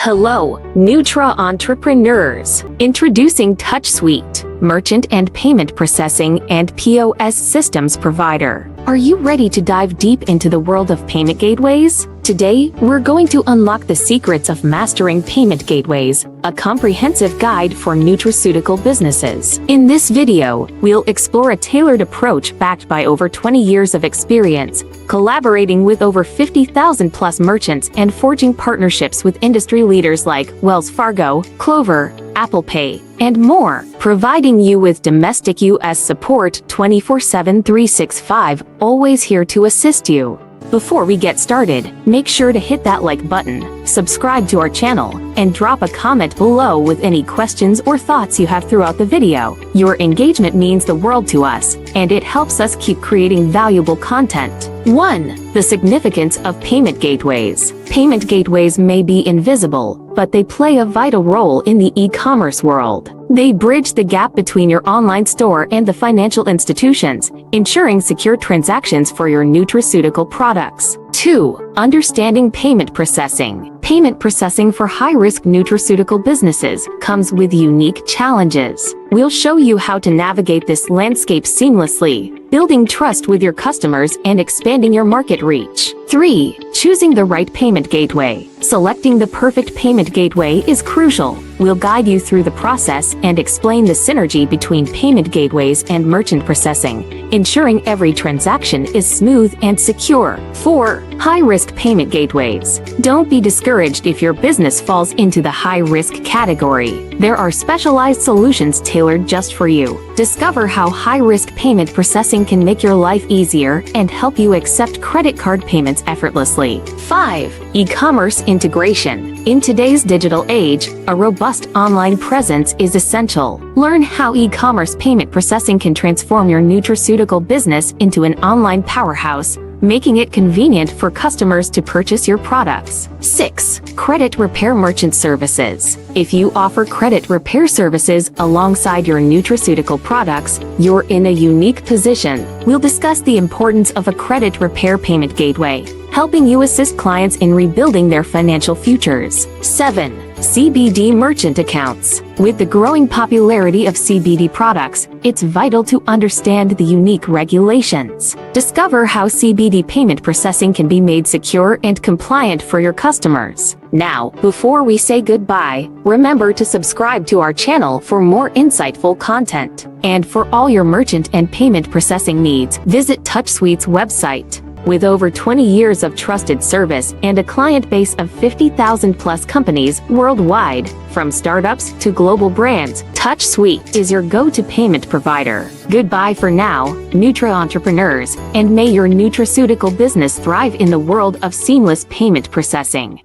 Hello, Nutra-entrepreneurs! Introducing TouchSuite, merchant and payment processing and POS systems provider. Are you ready to dive deep into the world of payment gateways? Today, we're going to unlock the secrets of mastering payment gateways, a comprehensive guide for nutraceutical businesses. In this video, we'll explore a tailored approach backed by over 20 years of experience, collaborating with over 50,000 plus merchants and forging partnerships with industry leaders like Wells Fargo, Clover, Apple Pay, and more, providing you with domestic US support 24/7 365, always here to assist you. Before we get started, make sure to hit that like button, subscribe to our channel, and drop a comment below with any questions or thoughts you have throughout the video. Your engagement means the world to us, and it helps us keep creating valuable content. 1. The significance of payment gateways. Payment gateways may be invisible, but they play a vital role in the e-commerce world. They bridge the gap between your online store and the financial institutions, ensuring secure transactions for your nutraceutical products. 2. Understanding payment processing. Payment processing for high-risk nutraceutical businesses comes with unique challenges. We'll show you how to navigate this landscape seamlessly, building trust with your customers and expanding your market reach. 3. Choosing the right payment gateway. Selecting the perfect payment gateway is crucial. We'll guide you through the process and explain the synergy between payment gateways and merchant processing, ensuring every transaction is smooth and secure. 4. High-risk payment gateways. Don't be discouraged if your business falls into the high-risk category. There are specialized solutions tailored just for you. Discover how high-risk payment processing can make your life easier and help you accept credit card payments effortlessly. 5. E-commerce integration. In today's digital age, a robust online presence is essential. Learn how e-commerce payment processing can transform your nutraceutical business into an online powerhouse, making it convenient for customers to purchase your products. 6. Credit repair merchant services. If you offer credit repair services alongside your nutraceutical products, you're in a unique position. We'll discuss the importance of a credit repair payment gateway, helping you assist clients in rebuilding their financial futures. 7. CBD merchant accounts. With the growing popularity of CBD products, it's vital to understand the unique regulations. Discover how CBD payment processing can be made secure and compliant for your customers. Now, before we say goodbye, remember to subscribe to our channel for more insightful content. And for all your merchant and payment processing needs, visit TouchSuite's website. With over 20 years of trusted service and a client base of 50,000 plus companies worldwide, from startups to global brands, TouchSuite is your go-to payment provider. Goodbye for now, Nutra-entrepreneurs, and may your nutraceutical business thrive in the world of seamless payment processing.